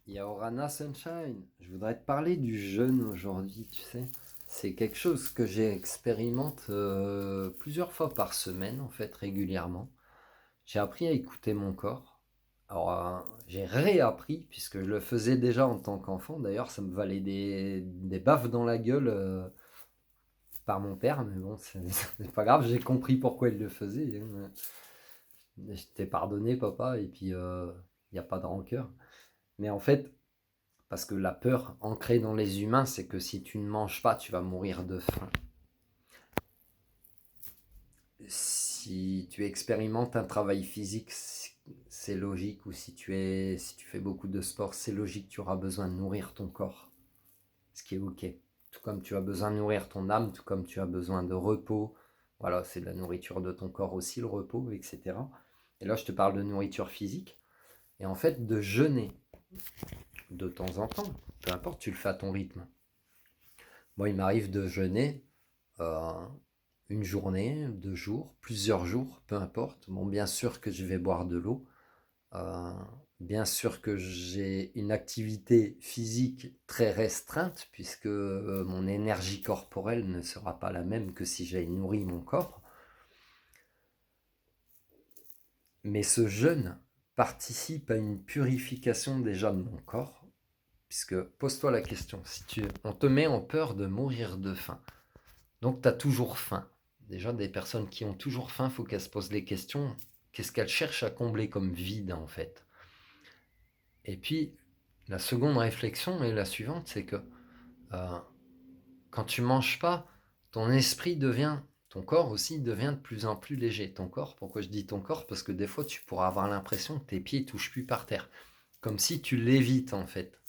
Yaorana Sunshine, je voudrais te parler du jeûne aujourd'hui, tu sais. C'est quelque chose que j'expérimente plusieurs fois par semaine, en fait, régulièrement. J'ai appris à écouter mon corps. Alors, j'ai réappris, puisque je le faisais déjà en tant qu'enfant. D'ailleurs, ça me valait des baffes dans la gueule par mon père, mais bon, c'est pas grave, j'ai compris pourquoi il le faisait, hein. Je t'ai pardonné, papa, et puis il n'y a pas de rancœur. Mais en fait, parce que la peur ancrée dans les humains, c'est que si tu ne manges pas, tu vas mourir de faim. Si tu expérimentes un travail physique, c'est logique, ou si tu fais beaucoup de sport, c'est logique, tu auras besoin de nourrir ton corps, ce qui est ok. Tout comme tu as besoin de nourrir ton âme, tout comme tu as besoin de repos. Voilà, c'est de la nourriture de ton corps aussi, le repos, etc. Et là, je te parle de nourriture physique. Et en fait, de jeûner de temps en temps, peu importe, tu le fais à ton rythme. Moi, il m'arrive de jeûner euh, une journée, 2 jours, plusieurs jours, peu importe. Bon, bien sûr que je vais boire de l'eau. Euh, Bien sûr que j'ai une activité physique très restreinte, puisque mon énergie corporelle ne sera pas la même que si j'avais nourri mon corps. Mais ce jeûne participe à une purification déjà de mon corps, puisque pose-toi la question, on te met en peur de mourir de faim. Donc tu as toujours faim. Déjà, des personnes qui ont toujours faim, il faut qu'elles se posent les questions. Qu'est-ce qu'elles cherchent à combler comme vide, en fait? Et puis, la seconde réflexion est la suivante, c'est que euh, quand tu manges pas, ton esprit devient, ton corps aussi devient de plus en plus léger. Ton corps, pourquoi je dis ton corps? Parce que des fois, tu pourras avoir l'impression que tes pieds ne touchent plus par terre. Comme si tu lévites, en fait.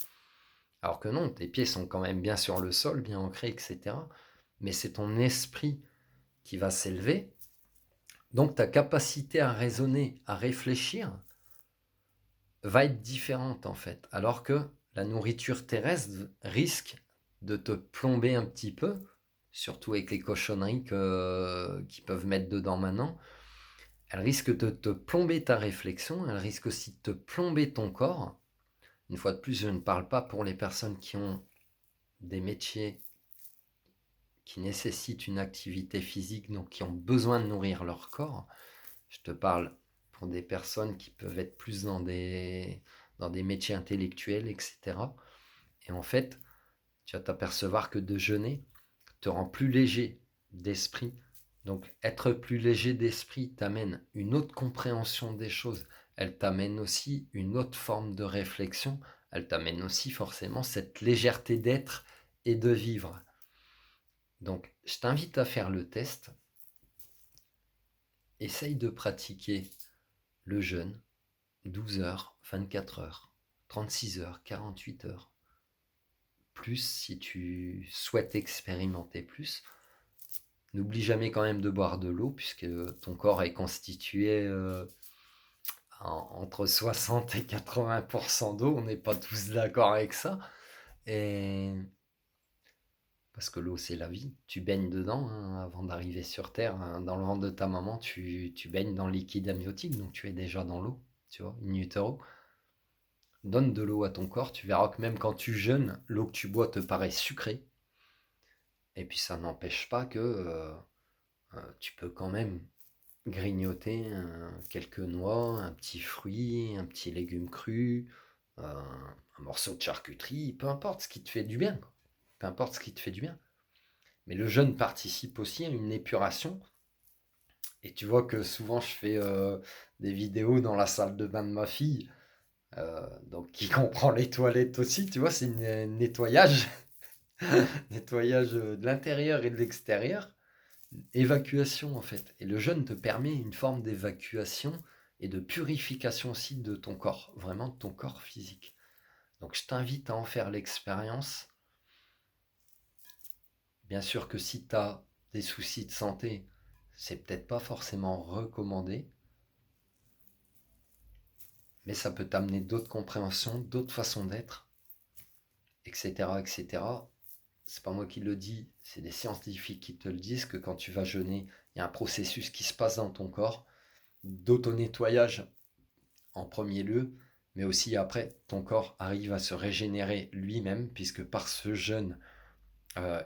Alors que non, tes pieds sont quand même bien sur le sol, bien ancrés, etc. Mais c'est ton esprit qui va s'élever. Donc ta capacité à raisonner, à réfléchir, va être différente en fait. Alors que la nourriture terrestre risque de te plomber un petit peu, surtout avec les cochonneries qu'ils peuvent mettre dedans maintenant. Elle risque de te plomber ta réflexion, elle risque aussi de te plomber ton corps. Une fois de plus, je ne parle pas pour les personnes qui ont des métiers qui nécessitent une activité physique, donc qui ont besoin de nourrir leur corps. Je te parle pour des personnes qui peuvent être plus dans des métiers intellectuels, etc. Et en fait, tu vas t'apercevoir que de jeûner te rend plus léger d'esprit. Donc être plus léger d'esprit t'amène une autre compréhension des choses. Elle t'amène aussi une autre forme de réflexion. Elle t'amène aussi forcément cette légèreté d'être et de vivre. Donc je t'invite à faire le test. Essaye de pratiquer le jeûne 12 heures, 24 heures, 36 heures, 48 heures. Plus si tu souhaites expérimenter plus. N'oublie jamais quand même de boire de l'eau, puisque ton corps est constitué entre 60 et 80% d'eau. On n'est pas tous d'accord avec ça. Et parce que l'eau, c'est la vie. Tu baignes dedans hein, avant d'arriver sur Terre. Hein. Dans le ventre de ta maman, tu baignes dans le liquide amniotique, donc tu es déjà dans l'eau, tu vois, in utero. Donne de l'eau à ton corps, tu verras que même quand tu jeûnes, l'eau que tu bois te paraît sucrée. Et puis ça n'empêche pas que tu peux quand même grignoter quelques noix, un petit fruit, un petit légume cru, un morceau de charcuterie, peu importe ce qui te fait du bien. Peu importe ce qui te fait du bien. Mais le jeûne participe aussi à une épuration. Et tu vois que souvent je fais des vidéos dans la salle de bain de ma fille, donc qui comprend les toilettes aussi, tu vois, c'est un nettoyage, nettoyage de l'intérieur et de l'extérieur. Évacuation en fait. Et le jeûne te permet une forme d'évacuation et de purification aussi de ton corps, vraiment de ton corps physique. Donc je t'invite à en faire l'expérience. Bien sûr que si tu as des soucis de santé, c'est peut-être pas forcément recommandé, mais ça peut t'amener d'autres compréhensions, d'autres façons d'être, etc., etc. C'est pas moi qui le dis, c'est des scientifiques qui te le disent que quand tu vas jeûner, il y a un processus qui se passe dans ton corps d'auto-nettoyage en premier lieu, mais aussi après, ton corps arrive à se régénérer lui-même, puisque par ce jeûne,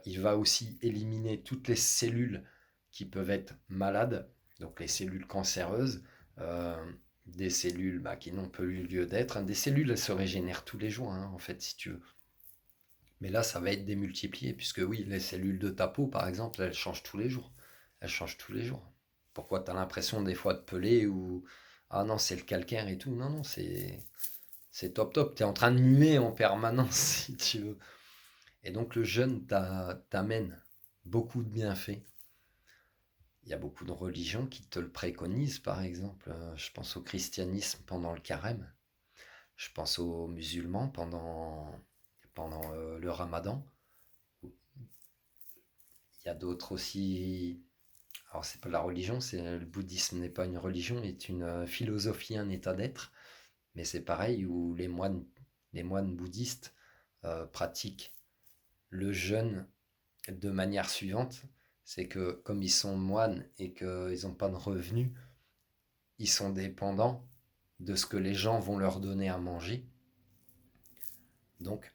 il va aussi éliminer toutes les cellules qui peuvent être malades, donc les cellules cancéreuses, euh, des cellules qui n'ont plus lieu d'être. Des cellules, elles se régénèrent tous les jours, hein, en fait, si tu veux. Mais là, ça va être démultiplié, puisque oui, les cellules de ta peau, par exemple, elles changent tous les jours. Elles changent tous les jours. Pourquoi tu as l'impression des fois de peler ou ah non, c'est le calcaire et tout. Non, non, c'est top top. Tu es en train de muer en permanence, si tu veux. Et donc le jeûne t'amène beaucoup de bienfaits. Il y a beaucoup de religions qui te le préconisent, par exemple. Je pense au christianisme pendant le carême. Je pense aux musulmans pendant le ramadan. Il y a d'autres aussi. Alors, c'est pas la religion, le bouddhisme n'est pas une religion, est une philosophie, un état d'être. Mais c'est pareil où les moines bouddhistes pratiquent le jeûne de manière suivante. C'est que comme ils sont moines et qu'ils n'ont pas de revenus, ils sont dépendants de ce que les gens vont leur donner à manger. Donc,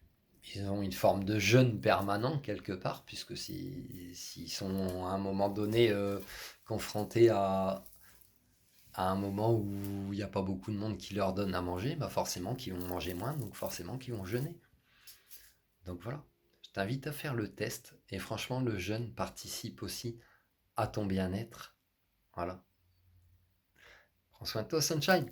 ils ont une forme de jeûne permanent quelque part, puisque s'ils sont à un moment donné confrontés à un moment où il n'y a pas beaucoup de monde qui leur donne à manger, forcément qu'ils vont manger moins, donc forcément qu'ils vont jeûner. Donc voilà, je t'invite à faire le test, et franchement, le jeûne participe aussi à ton bien-être. Voilà. Prends soin de toi, Sunshine.